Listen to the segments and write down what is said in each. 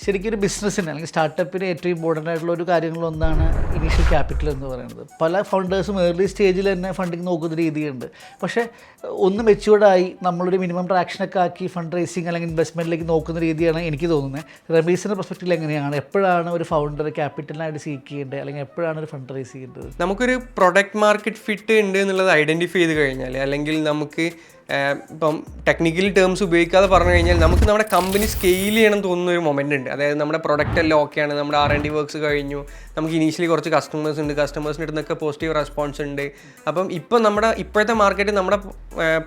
ശരിക്കും ഒരു ബിസിനസ്സിന് അല്ലെങ്കിൽ സ്റ്റാർട്ടപ്പിന് ഏറ്റവും ഇമ്പോർട്ടൻ്റ് ആയിട്ടുള്ള ഒരു കാര്യങ്ങളൊന്നാണ് ഇനീഷ്യൽ ക്യാപിറ്റൽ എന്ന് പറയുന്നത്. പല ഫൗണ്ടേഴ്സും ഏർലി സ്റ്റേജിൽ തന്നെ ഫണ്ടിങ് നോക്കുന്ന രീതിയുണ്ട്. പക്ഷേ ഒന്ന് മെച്യൂർഡായി നമ്മളൊരു മിനിമം ട്രാക്ഷനൊക്കെ ആക്കി ഫണ്ട് റേസിങ് അല്ലെങ്കിൽ ഇൻവെസ്റ്റ്മെൻറ്റിലേക്ക് നോക്കുന്ന രീതിയാണ് എനിക്ക് തോന്നുന്നത്. റമീസിൻ്റെ പെർസ്പെക്റ്റീവിൽ എങ്ങനെയാണ്, എപ്പോഴാണ് ഒരു ഫൗണ്ടർ ക്യാപിറ്റലിനായിട്ട് സീക്ക് ചെയ്യേണ്ടത് അല്ലെങ്കിൽ എപ്പോഴാണ് ഒരു ഫണ്ട് റേസ് ചെയ്യേണ്ടത്? നമുക്കൊരു പ്രൊഡക്റ്റ് മാർക്കറ്റ് ഫിറ്റ് ഉണ്ട് എന്നുള്ളത് ഐഡൻറ്റിഫൈ ചെയ്ത് കഴിഞ്ഞാൽ, അല്ലെങ്കിൽ നമുക്ക് ഇപ്പം ടെക്നിക്കൽ ടേംസ് ഉപയോഗിക്കാതെ പറഞ്ഞു കഴിഞ്ഞാൽ നമുക്ക് നമ്മുടെ കമ്പനി സ്കെയിൽ ചെയ്യണം തോന്നുന്ന ഒരു മൊമെൻ്റ് ഉണ്ട്. അതായത് നമ്മുടെ പ്രൊഡക്റ്റ് എല്ലാം ഓക്കെയാണ്, നമ്മുടെ R&D വർക്ക്സ് കഴിഞ്ഞു, നമുക്ക് ഇനീഷ്യലി കുറച്ച് കസ്റ്റമേഴ്സ് ഉണ്ട്, കസ്റ്റമേഴ്സിൻ്റെ അടുത്ത് നിന്നൊക്കെ പോസിറ്റീവ് റെസ്പോൺസ് ഉണ്ട്. അപ്പം ഇപ്പം ഇപ്പോഴത്തെ മാർക്കറ്റ് നമ്മുടെ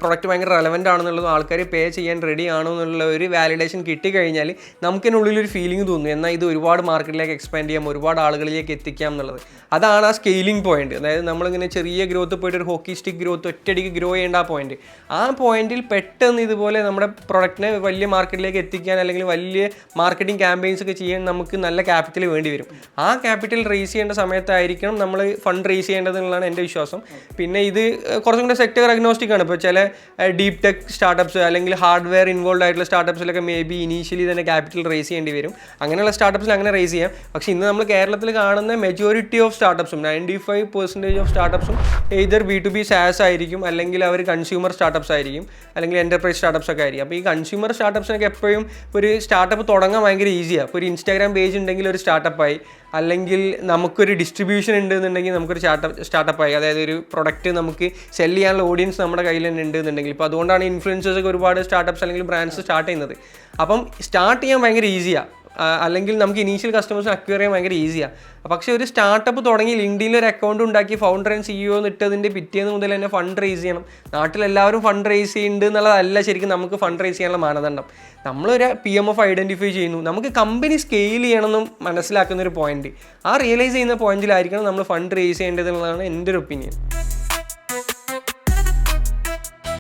പ്രൊഡക്റ്റ് ഭയങ്കര റെലവൻ്റ് ആണെന്നുള്ളതും ആൾക്കാർ പേ ചെയ്യാൻ റെഡി ആണോ എന്നുള്ള ഒരു വാലിഡേഷൻ കിട്ടിക്കഴിഞ്ഞാൽ നമുക്കതിനുള്ളിലൊരു ഫീലിംഗ് തോന്നും, എന്നാൽ ഇത് ഒരുപാട് മാർക്കറ്റിലേക്ക് എക്സ്പാൻഡ് ചെയ്യാം, ഒരുപാട് ആളുകളിലേക്ക് എത്തിക്കാം എന്നുള്ളത്. അതാണ് ആ സ്കെയിലിംഗ് പോയിന്റ്. അതായത് നമ്മളിങ്ങനെ ചെറിയ ഗ്രോത്ത് പോയിട്ട് ഒരു ഹോക്കി സ്റ്റിക്ക് ഗ്രോത്ത് ഒറ്റയടിക്ക് ഗ്രോ ചെയ്യേണ്ട ആ പോയിന്റിൽ പെട്ടെന്ന് ഇതുപോലെ നമ്മുടെ പ്രൊഡക്റ്റിനെ വലിയ മാർക്കറ്റിലേക്ക് എത്തിക്കാൻ അല്ലെങ്കിൽ വലിയ മാർക്കറ്റിംഗ് ക്യാമ്പയിൻസ് ഒക്കെ ചെയ്യാൻ നമുക്ക് നല്ല ക്യാപിറ്റൽ വേണ്ടി വരും. ആ ക്യാപിറ്റൽ റേസ് ചെയ്യേണ്ട സമയത്തായിരിക്കണം നമ്മൾ ഫണ്ട് റേസ് ചെയ്യേണ്ടതെന്നുള്ളതാണ് എൻ്റെ വിശ്വാസം. പിന്നെ ഇത് കുറച്ചും കൂടെ സെക്ടർ അഗ്നോസ്റ്റിക് ആണ്. ഇപ്പോൾ ചില ഡീപ് ടെക് സ്റ്റാർട്ടപ്പ്സ് അല്ലെങ്കിൽ ഹാർഡ്വെയർ ഇൻവോൾവ് ആയിട്ടുള്ള സ്റ്റാർട്ടപ്പ്സിലൊക്കെ മേ ബി ഇനീഷ്യലി തന്നെ ക്യാപിറ്റൽ റേസ് ചെയ്യേണ്ടി വരും. അങ്ങനെയുള്ള സ്റ്റാർട്ടപ്പ്സിൽ അങ്ങനെ റേസ് ചെയ്യാം. പക്ഷേ ഇന്ന് നമ്മൾ കേരളത്തിൽ കാണുന്ന മെജോറിറ്റി ഓഫ് സ്റ്റാർട്ടപ്പ്സും 95% ഓഫ് സ്റ്റാർട്ടപ്പ്സും either B2B SaaS ആയിരിക്കും, അല്ലെങ്കിൽ അവർ കൺസ്യൂമർ സ്റ്റാർട്ടപ്പ്സ് ആയിരിക്കും, അല്ലെങ്കിൽ എൻ്റർപ്രൈസ് സ്റ്റാർട്ടപ്പ്സ് ഒക്കെ ആയിരിക്കും. അപ്പോൾ ഈ കൺസ്യൂമർ സ്റ്റാർട്ടപ്പ്സിനൊക്കെ എപ്പോഴും ഒരു സ്റ്റാർട്ടപ്പ് തുടങ്ങാൻ ഭയങ്കര ഈസിയാണ്. ഇപ്പോൾ ഒരു ഇൻസ്റ്റാഗ്രാം പേജ് ഉണ്ടെങ്കിൽ ഒരു സ്റ്റാർട്ടപ്പായി, അല്ലെങ്കിൽ നമുക്കൊരു ഡിസ്ട്രിബ്യൂഷൻ ഉണ്ടെന്നുണ്ടെങ്കിൽ നമുക്കൊരു സ്റ്റാർട്ടപ്പായി. അതായത് ഒരു പ്രൊഡക്റ്റ് നമുക്ക് സെല് ചെയ്യാനുള്ള ഓഡിയൻസ് നമ്മുടെ കയ്യിൽ തന്നെ ഉണ്ട് എന്നുണ്ടെങ്കിൽ. ഇപ്പോൾ അതുകൊണ്ടാണ് ഇൻഫ്ലുവൻസേഴ്സൊക്കെ ഒരുപാട് സ്റ്റാർട്ടപ്പ്സ് അല്ലെങ്കിൽ ബ്രാൻഡ്സ് സ്റ്റാർട്ട് ചെയ്യുന്നത്. അപ്പം സ്റ്റാർട്ട് ചെയ്യാൻ ഭയങ്കര ഈസിയാണ്, അല്ലെങ്കിൽ നമുക്ക് ഇനീഷ്യൽ കസ്റ്റമേഴ്സിനെ അക്വയർ ചെയ്യാൻ ഭയങ്കര ഈസിയാണ്. പക്ഷേ ഒരു സ്റ്റാർട്ടപ്പ് തുടങ്ങി ലിങ്ക്ഡിനിൽ ഒരു അക്കൗണ്ട് ഉണ്ടാക്കി ഫൗണ്ടർ ആൻഡ് CEO ഇട്ടതിൻ്റെ പിറ്റേന്ന് മുതൽ തന്നെ ഫണ്ട് റേസ് ചെയ്യണം. നാട്ടിലെല്ലാവരും ഫണ്ട് റേസ് ചെയ്യുന്നുണ്ട് എന്നുള്ളതല്ല ശരിക്കും നമുക്ക് ഫണ്ട് റേസ് ചെയ്യാനുള്ള മാനദണ്ഡം. നമ്മളൊരു PMF ഐഡൻറ്റിഫൈ ചെയ്യുന്നു, നമുക്ക് കമ്പനി സ്കെയിൽ ചെയ്യണമെന്നും മനസ്സിലാക്കുന്ന ഒരു പോയിന്റ്, ആ റിയലൈസ് ചെയ്യുന്ന പോയിന്റിലായിരിക്കണം നമ്മൾ ഫണ്ട് റേസ് ചെയ്യേണ്ടതെന്നുള്ളതാണ് എൻ്റെ ഒരു ഒപ്പീനിയൻ.